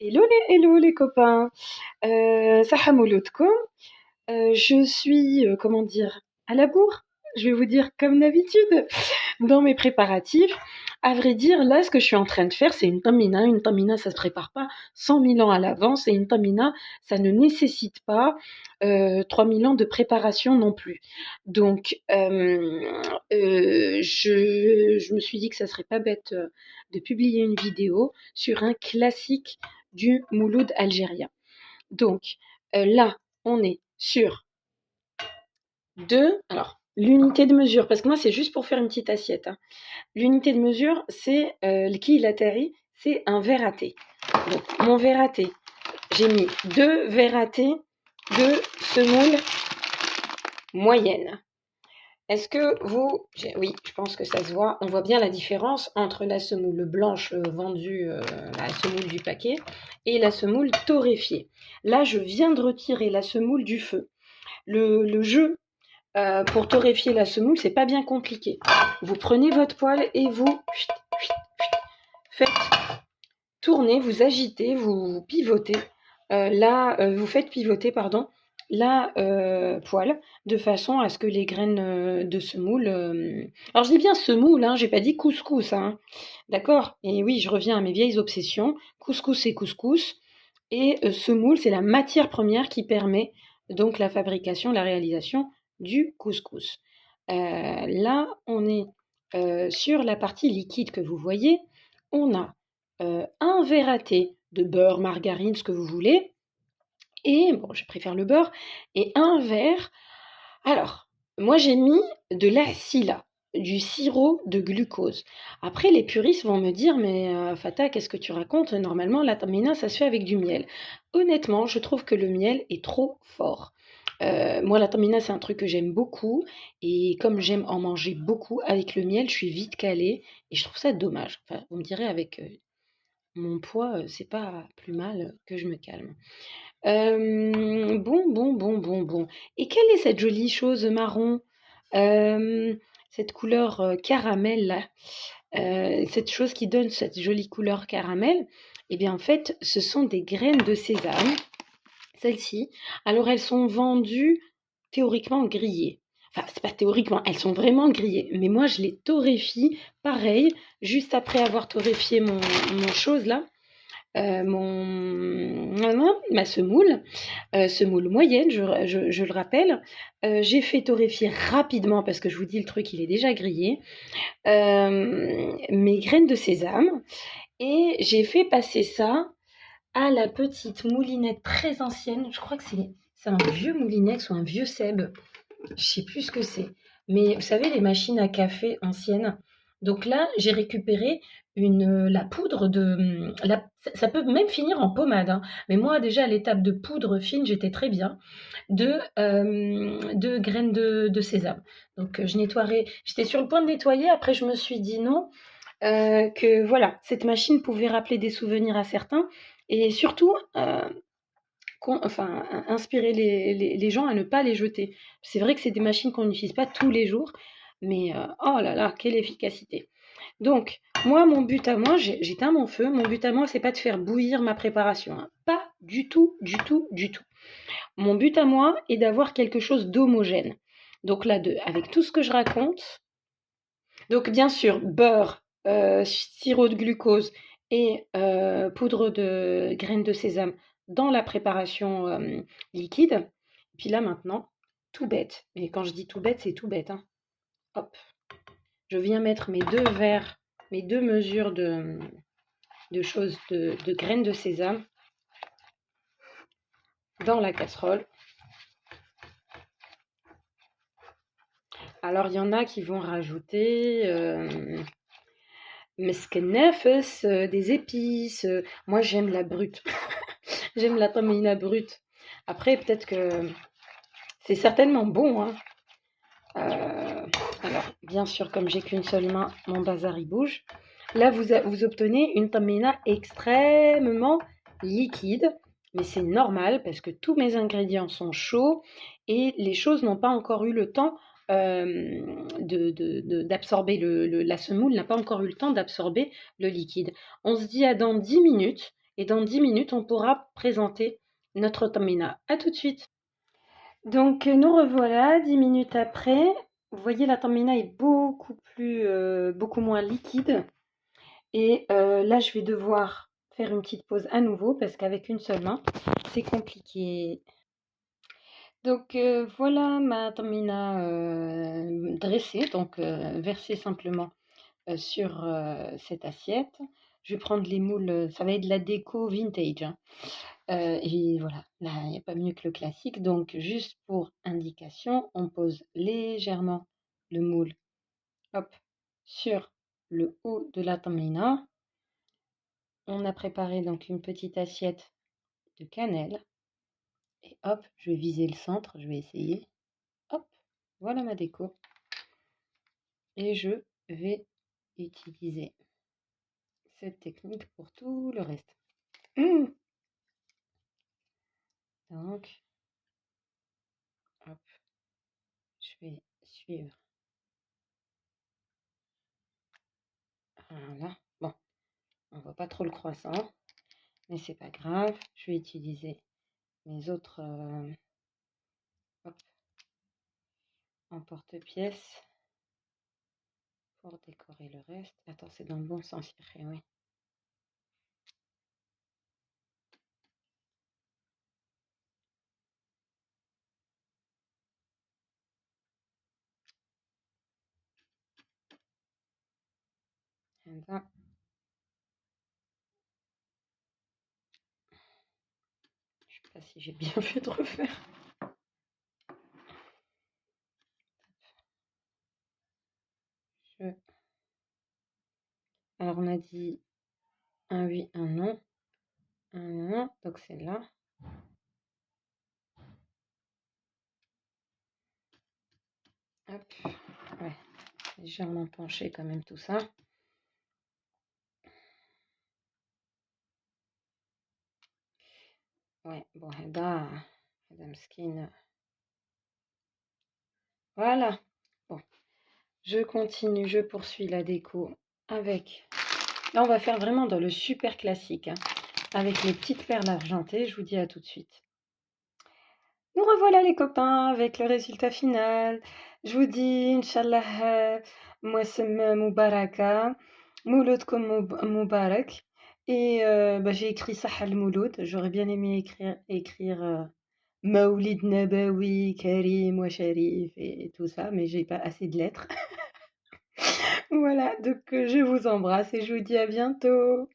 Hello les copains. Sahamoloutkoum. Je suis, comment dire, à la bourre. Je vais vous dire comme d'habitude dans mes préparatifs. À vrai dire, là, ce que je suis en train de faire, c'est une tamina. Une tamina, ça se prépare pas 100 000 ans à l'avance, et une tamina, ça ne nécessite pas 3 000 ans de préparation non plus. Donc, je me suis dit que ça serait pas bête de publier une vidéo sur un classique du mouloud algérien. Donc, là, on est sur alors, l'unité de mesure, parce que moi, c'est juste pour faire une petite assiette, hein. L'unité de mesure, c'est le kilatari, c'est un verre à thé. Donc, mon verre à thé, j'ai mis 2 verres à thé de semoule moyenne. Est-ce que vous... Oui, je pense que ça se voit. On voit bien la différence entre la semoule blanche vendue, la semoule du paquet, et la semoule torréfiée. Là, je viens de retirer la semoule du feu. Le jeu pour torréfier la semoule, c'est pas bien compliqué. Vous prenez votre poêle et vous faites tourner, vous agitez, vous pivotez. Vous faites pivoter, pardon, la poêle de façon à ce que les graines de semoule... Alors je dis bien semoule, hein, j'ai pas dit couscous, hein, d'accord? Et oui, je reviens à mes vieilles obsessions. Couscous, c'est couscous. Et semoule, c'est la matière première qui permet donc la fabrication, la réalisation du couscous. Là, on est sur la partie liquide que vous voyez. On a un verre à thé de beurre, margarine, ce que vous voulez. Et, bon, je préfère le beurre. Et un verre... Alors, moi, j'ai mis de la sila, du sirop de glucose. Après, les puristes vont me dire, mais Fata, qu'est-ce que tu racontes? Normalement, la tamina, ça se fait avec du miel. Honnêtement, je trouve que le miel est trop fort. Moi, la tamina, c'est un truc que j'aime beaucoup. Et comme j'aime en manger beaucoup avec le miel, je suis vite calée. Et je trouve ça dommage. Enfin, vous me direz, avec mon poids, c'est pas plus mal que je me calme. Bon. Et quelle est cette jolie chose marron? Cette couleur caramel là, cette chose qui donne cette jolie couleur caramel, eh bien en fait, ce sont des graines de sésame, celles-ci. Alors elles sont vendues théoriquement grillées. Enfin, c'est pas théoriquement, elles sont vraiment grillées. Mais moi, je les torréfie, pareil, juste après avoir torréfié mon chose là. Ma semoule moyenne, je le rappelle. J'ai fait torréfier rapidement parce que je vous dis le truc, il est déjà grillé. Mes graines de sésame et j'ai fait passer ça à la petite moulinette très ancienne. Je crois que c'est un vieux moulinex ou un vieux Seb. Je sais plus ce que c'est. Mais vous savez, les machines à café anciennes. Donc là, j'ai récupéré la poudre de... ça peut même finir en pommade, hein. Mais moi, déjà, à l'étape de poudre fine, j'étais très bien. De graines de sésame. Donc, je nettoierai... J'étais sur le point de nettoyer. Après, je me suis dit non. Que voilà, cette machine pouvait rappeler des souvenirs à certains. Et surtout... inspirer les gens à ne pas les jeter. C'est vrai que c'est des machines qu'on n'utilise pas tous les jours, mais oh là là, quelle efficacité. Donc, moi, mon but à moi, j'éteins mon feu, mon but à moi, c'est pas de faire bouillir ma préparation, hein. Pas du tout. Mon but à moi est d'avoir quelque chose d'homogène. Donc là, avec tout ce que je raconte, donc bien sûr, beurre, sirop de glucose et poudre de graines de sésame dans la préparation liquide. Et puis là maintenant, tout bête, mais quand je dis tout bête, c'est tout bête, hein. Hop, je viens mettre mes 2 verres, mes 2 mesures de graines de sésame dans la casserole. Alors il y en a qui vont rajouter des épices. Moi j'aime la brute. J'aime la tamina brute. Après, peut-être que c'est certainement bon, hein. Alors, bien sûr, comme j'ai qu'une seule main, mon bazar il bouge. Là, vous obtenez une tamina extrêmement liquide, mais c'est normal parce que tous mes ingrédients sont chauds et les choses n'ont pas encore eu le temps d'absorber la semoule n'a pas encore eu le temps d'absorber le liquide. On se dit à dans 10 minutes et dans 10 minutes, on pourra présenter notre tamina. À tout de suite. Donc nous revoilà 10 minutes après. Vous voyez, la tamina est beaucoup moins liquide. Et là, je vais devoir faire une petite pause à nouveau parce qu'avec une seule main, c'est compliqué. Donc voilà ma tamina dressée, donc versée simplement sur cette assiette. Je vais prendre les moules, ça va être de la déco vintage, hein. Et voilà, là, il n'y a pas mieux que le classique. Donc, juste pour indication, on pose légèrement le moule, hop, sur le haut de la tamina. On a préparé donc une petite assiette de cannelle. Et hop, je vais viser le centre, je vais essayer. Hop, voilà ma déco. Et je vais utiliser cette technique pour tout le reste. Donc, hop, je vais suivre. Voilà. Bon, on voit pas trop le croissant, mais c'est pas grave. Je vais utiliser mes autres hop, en porte-pièce pour décorer le reste. Attends, c'est dans le bon sens, oui. Et là, je sais pas si j'ai bien fait de refaire. Alors on a dit un oui, un non. Un non, donc c'est là. Hop, ouais, légèrement penché quand même tout ça. Ouais, bon, Madame Skin. Voilà. Bon, je continue, je poursuis la déco avec. Là, on va faire vraiment dans le super classique, hein, avec les petites perles argentées. Je vous dis à tout de suite. Nous revoilà les copains avec le résultat final. Je vous dis, Inch'Allah, Mouassem Moubaraka, Mouloudkoum Moubarak. Et j'ai écrit Sahal Mouloud. J'aurais bien aimé écrire Maoulid Nabawi, Karim wa Sharif et tout ça, mais j'ai pas assez de lettres. Voilà, donc je vous embrasse et je vous dis à bientôt.